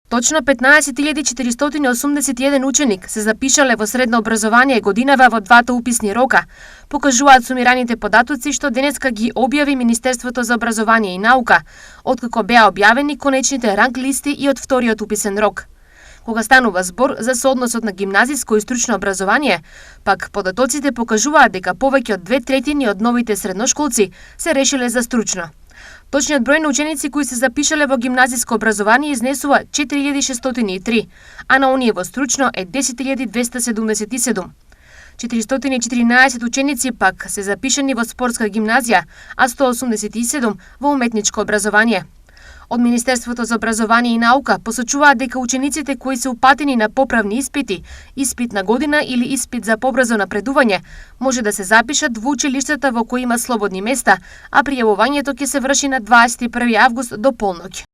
Точно 15.481 ученик се запишале во средно образование годинава во двата уписни рока, покажуваат сумираните податоци што денеска ги објави Министерството за образование и наука, откако беа објавени конечните ранг листи и од вториот уписен рок. Кога станува збор за соодносот на гимназиско и стручно образование, пак податоците покажуваат дека повеќе од 2/3 од новите средношколци се решиле за стручно. Точниот број на ученици кои се запишале во гимназиско образование изнесува 4603, а на оние во стручно е 10277. 414 ученици пак се запишани во спортска гимназија, а 187 во уметничко образование. Од Министерството за образование и наука посочуваат дека учениците кои се упатени на поправни испити, испит на година или испит за побрзо напредување, може да се запишат во училиштата во кои има слободни места, а пријавувањето ќе се врши на 21 август до полноќ.